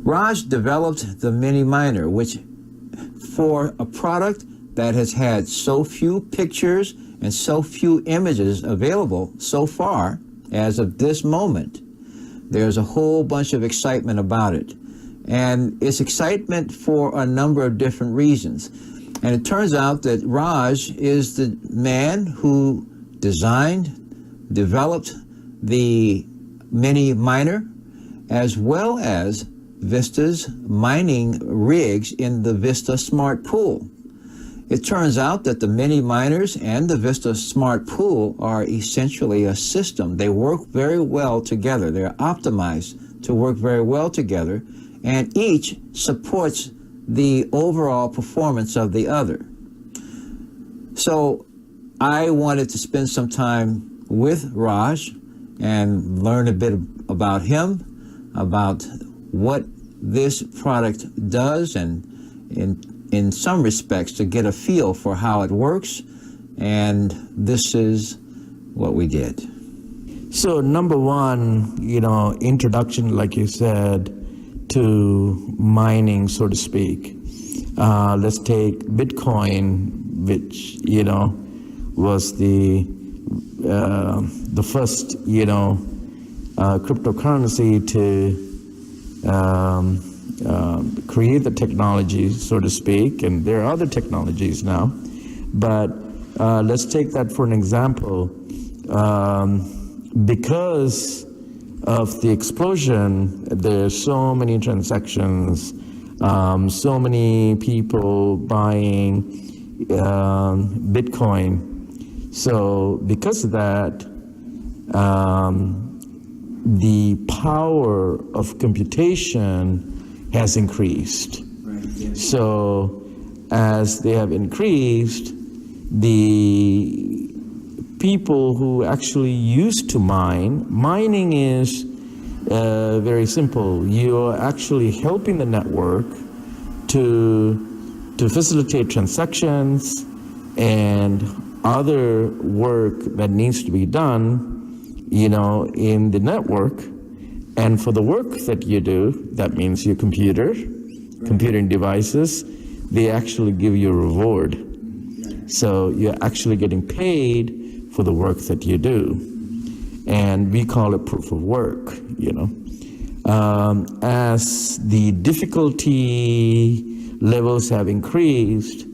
Raj developed the mini miner, which for a product that has had so few pictures and so few images available so far as of this moment, there's a whole bunch of excitement about it. And it's excitement for a number of different reasons. And it turns out that Raj is the man who designed, developed the mini miner, as well as Vista's mining rigs in the Vista Smart Pool. It turns out that the mini miners and the Vista Smart Pool are essentially a system. They work very well together. They're optimized to work very well together, and each supports the overall performance of the other. So I wanted to spend some time with Raj and learn a bit about him, about what this product does, and in some respects to get a feel for how it works, and this is what we did. So number one, introduction, like you said, to mining, so to speak. Let's take Bitcoin, which, was the first, cryptocurrency to create the technology, so to speak, and there are other technologies now. But let's take that for an example. Because of the explosion, there's so many transactions, so many people buying Bitcoin. So because of that, the power of computation has increased. Right, yes. So as they have increased, the people who actually used to mining is very simple. You're actually helping the network to facilitate transactions and other work that needs to be done, in the network. And for the work that you do, that means your computing devices, they actually give you a reward. So you're actually getting paid for the work that you do. And we call it proof of work, As the difficulty levels have increased,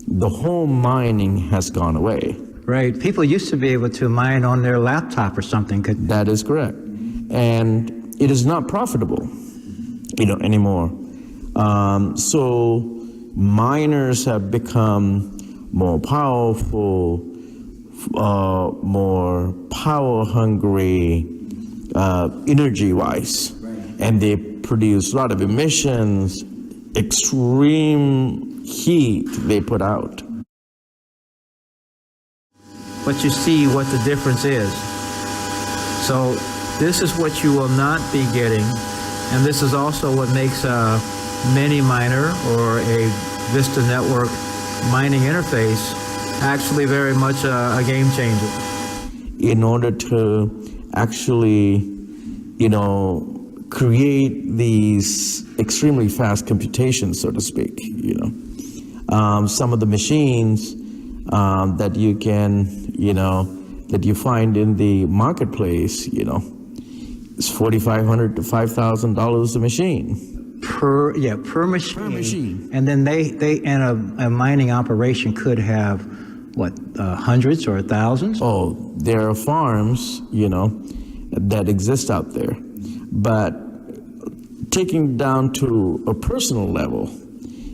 the home mining has gone away. Right. People used to be able to mine on their laptop or something. That is correct. And it is not profitable, anymore. So miners have become more powerful, more power hungry, energy-wise. Right. And they produce a lot of emissions, extreme heat they put out. But you see what the difference is. So this is what you will not be getting, and this is also what makes a mini miner or a Vista Network mining interface actually very much a game changer. In order to actually, create these extremely fast computations, so to speak, some of the machines that you can, that you find in the marketplace, it's $4,500 to $5,000 a machine. Per machine. Per machine. And then they and a mining operation could have what, hundreds or thousands? Oh, there are farms, that exist out there. But taking down to a personal level,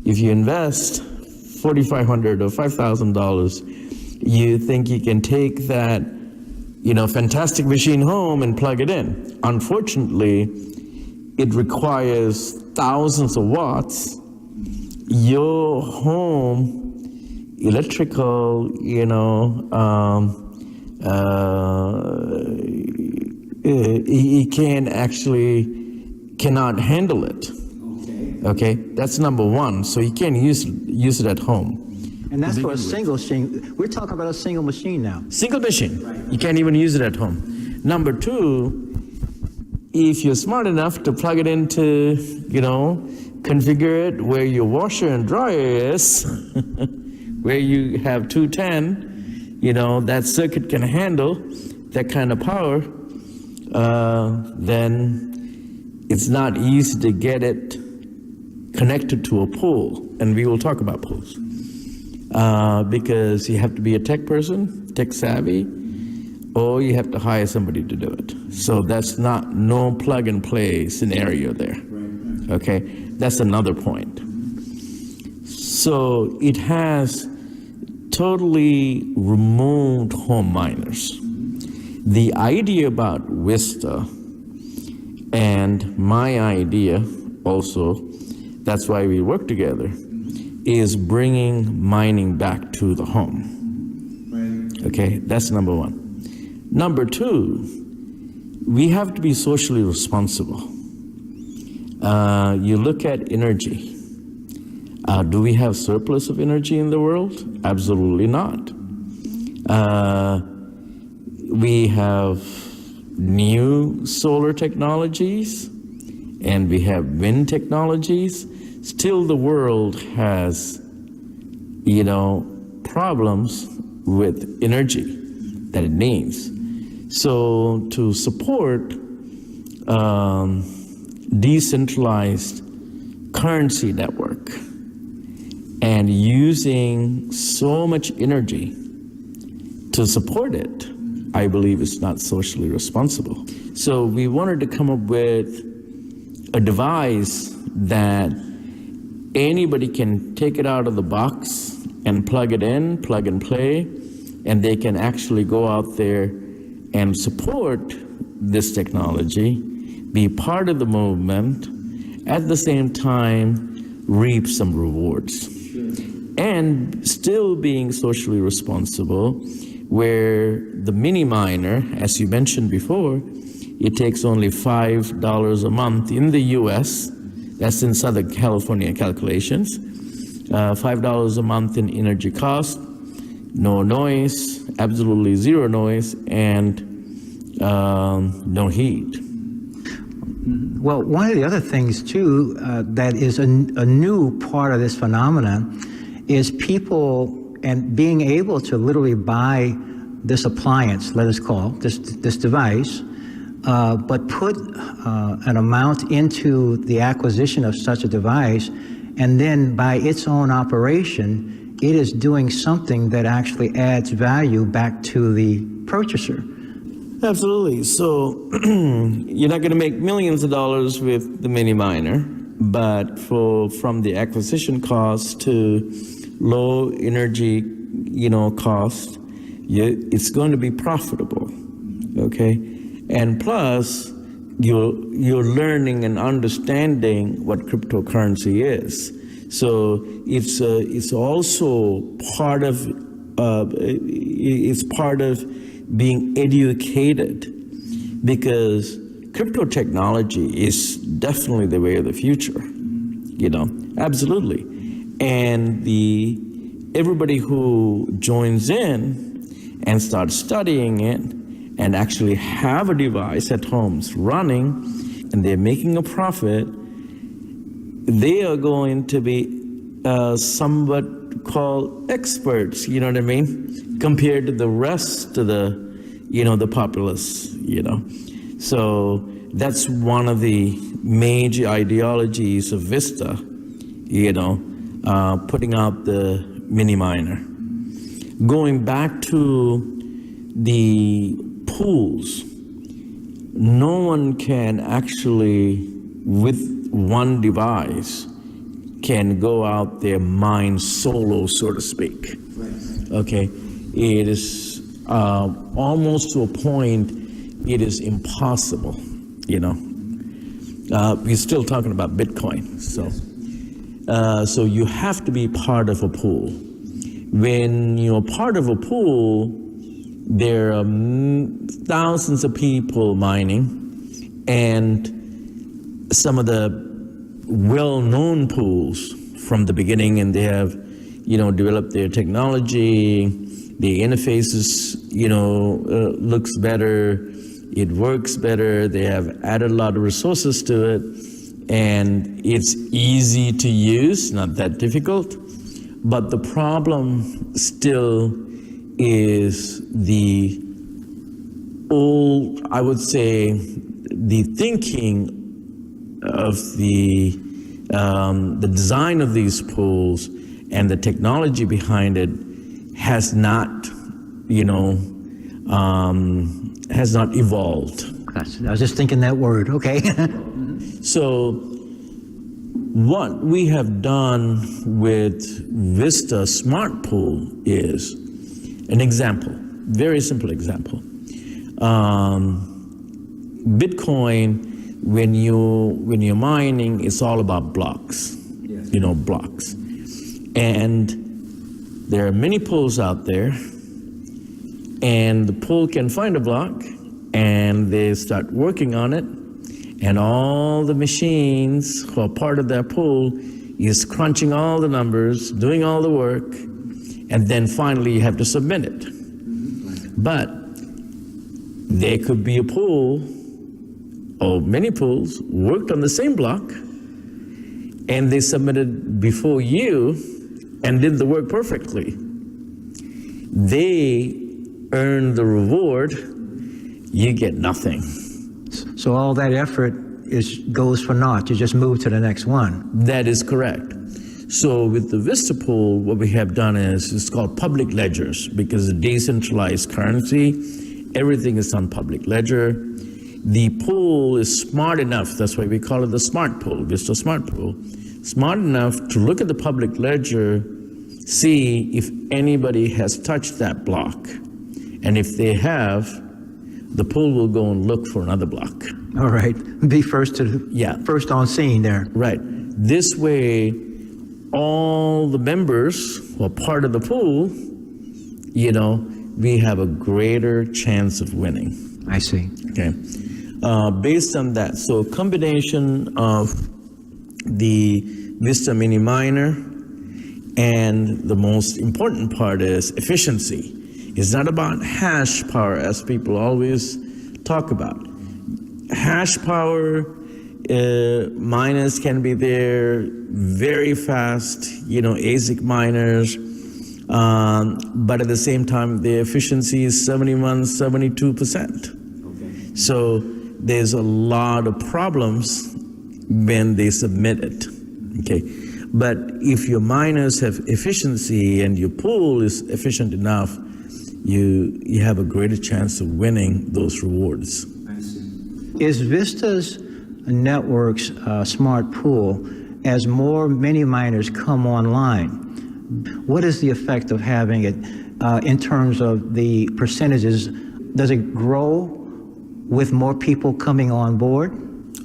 if you invest $4,500 or $5,000, you think you can take that, fantastic machine home and plug it in. Unfortunately, it requires thousands of watts. Your home electrical, he cannot handle it. Okay, that's number one. So you can't use it at home. And that's for a single machine. We're talking about a single machine now. Single machine. Right. You can't even use it at home. Number two, if you're smart enough to plug it into, configure it where your washer and dryer is, where you have 210, that circuit can handle that kind of power, then it's not easy to get it connected to a pool. And we will talk about pools. Because you have to be a tech person, tech savvy, or you have to hire somebody to do it. So that's no plug and play scenario there. Okay, that's another point. So it has totally removed home miners. The idea about Vista and my idea also, that's why we work together, is bringing mining back to the home. Right. Okay, that's number one. Number two, we have to be socially responsible. You look at energy. Do we have surplus of energy in the world? Absolutely not. We have new solar technologies and we have wind technologies. Still the world has, problems with energy that it needs. So to support decentralized currency network and using so much energy to support it, I believe is not socially responsible. So we wanted to come up with a device that anybody can take it out of the box and plug it in, plug and play, and they can actually go out there and support this technology, be part of the movement, at the same time reap some rewards. And still being socially responsible, where the mini miner, as you mentioned before, it takes only $5 a month in the US, that's in Southern California calculations, $5 a month in energy cost, no noise, absolutely zero noise, and no heat. Well, one of the other things too that is a new part of this phenomenon is people and being able to literally buy this appliance, let us call this device, but put an amount into the acquisition of such a device, and then by its own operation, it is doing something that actually adds value back to the purchaser. Absolutely. So you're not going to make millions of dollars with the mini miner, but from the acquisition cost to low energy, cost, it's going to be profitable. Okay, and plus you're learning and understanding what cryptocurrency is. So it's also part of being educated, because crypto technology is definitely the way of the future, absolutely. And everybody who joins in and starts studying it and actually have a device at home running and they're making a profit, they are going to be somewhat called experts, you know what I mean, compared to the rest of the populace, So that's one of the major ideologies of Vista, putting out the mini miner. Going back to the pools, no one can actually, with one device, can go out there mine solo, so to speak. Right. Okay, it is almost to a point, it is impossible. We're still talking about Bitcoin, so so you have to be part of a pool. When you're part of a pool, there are thousands of people mining, and some of the well-known pools from the beginning, and they have, developed their technology, the interfaces, looks better, It works better. They have added a lot of resources to it, and it's easy to use, not that difficult. But the problem still is the old, I would say, the thinking of the design of these pools and the technology behind it has not, has not evolved. I was just thinking that word, okay. So what we have done with Vista Smart Pool is an example, very simple example. Bitcoin, when you're mining, it's all about blocks, yes. Blocks. And there are many pools out there, and the pool can find a block, and they start working on it, and all the machines who are part of that pool is crunching all the numbers, doing all the work, and then finally you have to submit it. But there could be a pool, or many pools, worked on the same block, and they submitted before you and did the work perfectly. They earn the reward, you get nothing. So all that effort goes for naught. You just move to the next one. That is correct. So with the Vista pool, what we have done is it's called public ledgers, because it's a decentralized currency. Everything is on public ledger. The pool is smart enough, that's why we call it the smart pool, Vista Smart Pool, smart enough to look at the public ledger, see if anybody has touched that block. And if they have, the pool will go and look for another block. All right, be first first on scene there. Right. This way, all the members who are part of the pool, we have a greater chance of winning. I see. Okay. Based on that, so a combination of the Vista Mini Miner, and the most important part is efficiency. It's not about hash power, as people always talk about. Hash power, miners can be there very fast, ASIC miners, but at the same time, the efficiency is 71, 72%. Okay. So there's a lot of problems when they submit it, okay? But if your miners have efficiency and your pool is efficient enough, you have a greater chance of winning those rewards. I see. Is Vista's network's smart pool, as more mini miners come online, what is the effect of having it in terms of the percentages? Does it grow with more people coming on board?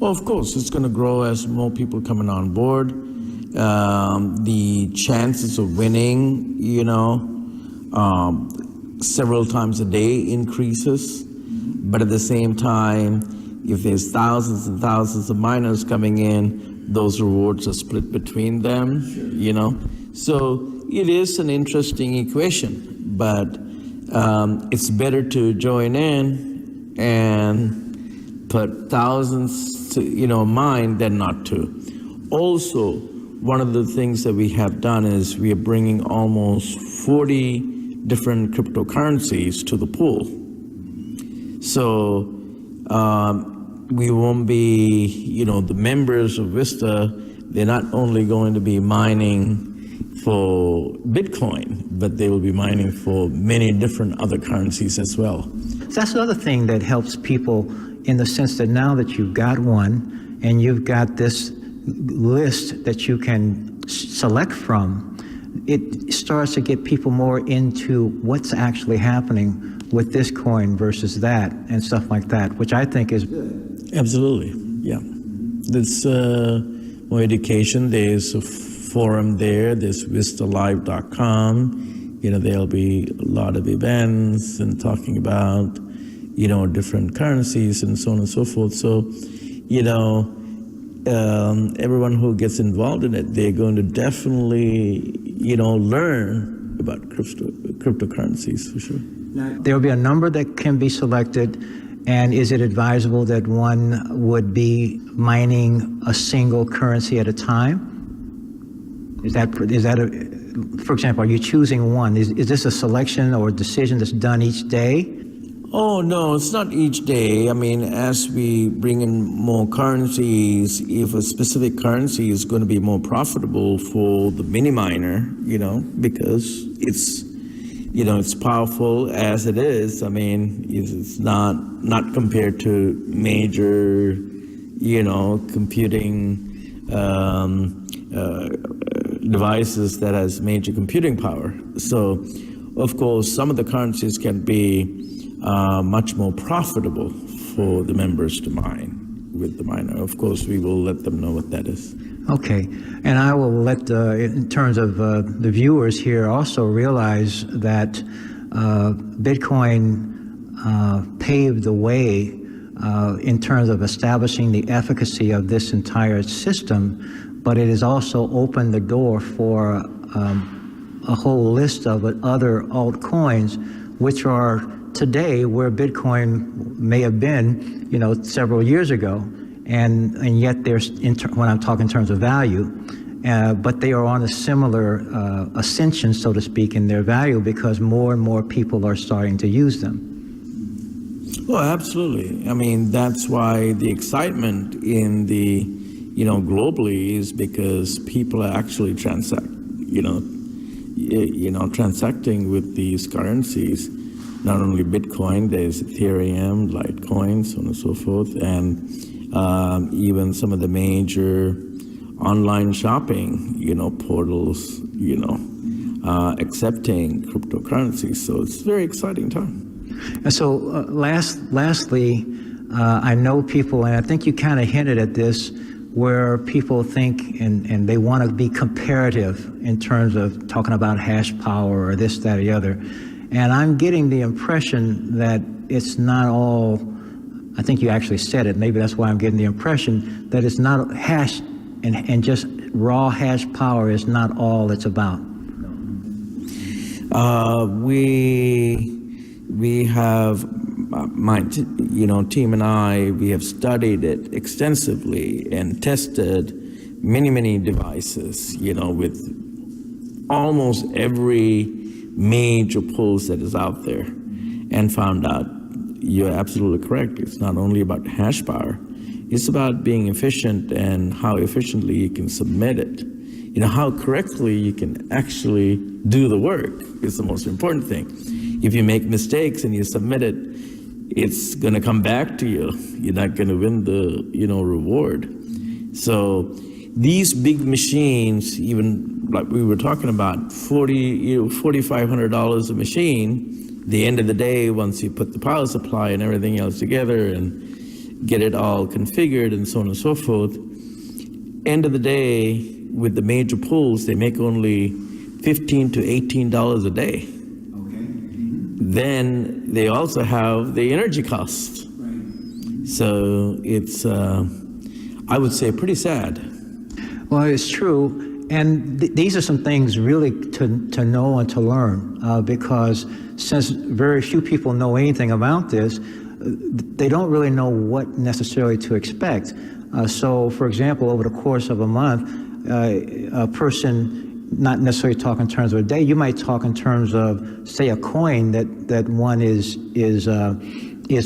Well, of course, it's going to grow as more people coming on board. The chances of winning, several times a day increases. But at the same time, if there's thousands and thousands of miners coming in, those rewards are split between them, So it is an interesting equation, but it's better to join in and put thousands to, mine than not to. Also, one of the things that we have done is we are bringing almost 40 different cryptocurrencies to the pool. So we won't be, the members of Vista, they're not only going to be mining for Bitcoin, but they will be mining for many different other currencies as well. That's another thing that helps people in the sense that now that you've got one and you've got this list that you can select from, it starts to get people more into what's actually happening with this coin versus that and stuff like that, which I think is good. Absolutely, yeah. There's more education. There's a forum there. There's vistalive.com. There'll be a lot of events and talking about, different currencies and so on and so forth. So, everyone who gets involved in it, they're going to definitely, learn about cryptocurrencies for sure. There will be a number that can be selected, And is it advisable that one would be mining a single currency at a time? Is that for example, are you choosing one? Is this a selection or decision that's done each day? Oh, no, it's not each day. I mean, as we bring in more currencies, if a specific currency is going to be more profitable for the mini miner, because it's powerful as it is. I mean, it's not compared to major, computing devices that has major computing power. So, of course, some of the currencies can be much more profitable for the members to mine with the miner. Of course, we will let them know what that is. Okay, and I will let, in terms of the viewers here, also realize that Bitcoin paved the way in terms of establishing the efficacy of this entire system, but it has also opened the door for a whole list of other altcoins, which are today where Bitcoin may have been, several years ago. And yet there's, when I'm talking in terms of value, but they are on a similar ascension, so to speak, in their value because more and more people are starting to use them. Well, absolutely. I mean, that's why the excitement in the, globally is because people are actually transacting with these currencies. Not only Bitcoin, there's Ethereum, Litecoin, so on and so forth, and even some of the major online shopping, portals, accepting cryptocurrencies. So it's a very exciting time. And so lastly, I know people, and I think you kind of hinted at this, where people think and they want to be comparative in terms of talking about hash power or this, that, or the other. And I'm getting the impression that it's not all, I think you actually said it, maybe that's why I'm getting the impression that it's not hash and just raw hash power is not all it's about. We have, my team and I, we have studied it extensively and tested many devices, with almost every major pulse that is out there, and found out you're absolutely correct. It's not only about hash power, it's about being efficient and how efficiently you can submit it. How correctly you can actually do the work is the most important thing. If you make mistakes and you submit it, it's going to come back to you. You're not going to win the, reward. So these big machines, even like we were talking about, $4,500 a machine, the end of the day, once you put the power supply and everything else together and get it all configured and so on and so forth, end of the day, with the major pools, they make only $15 to $18 a day. Okay. Then they also have the energy cost. Right. So it's, I would say, pretty sad. Well, it's true. And these are some things really to know and to learn, because since very few people know anything about this, they don't really know what necessarily to expect. So, for example, over the course of a month, a person, not necessarily talk in terms of a day, you might talk in terms of, say, a coin that one is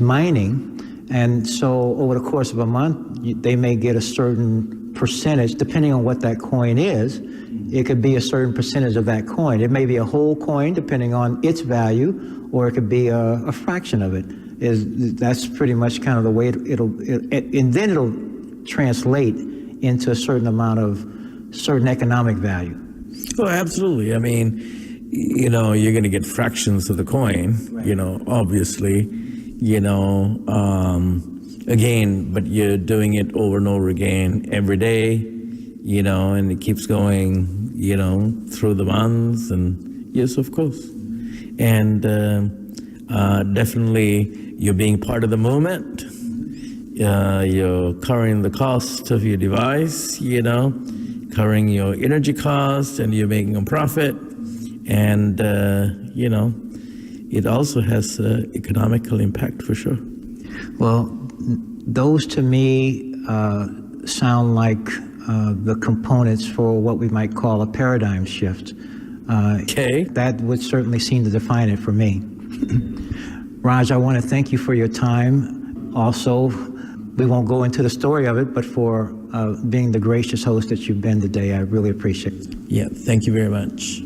mining. And so over the course of a month, they may get a certain percentage, depending on what that coin is. It could be a certain percentage of that coin. It may be a whole coin, depending on its value, or it could be a fraction of it. That's pretty much kind of the way and then it'll translate into a certain amount of certain economic value. Oh, absolutely. I mean, you're going to get fractions of the coin, right. Obviously, again, but you're doing it over and over again every day, and it keeps going, through the months, and yes, of course. And definitely you're being part of the movement. You're covering the cost of your device, covering your energy costs, and you're making a profit. And, it also has economical impact for sure. Well, those to me sound like the components for what we might call a paradigm shift. Okay. That would certainly seem to define it for me. Raj, I want to thank you for your time. Also, we won't go into the story of it, but for being the gracious host that you've been today, I really appreciate it. Yeah, thank you very much.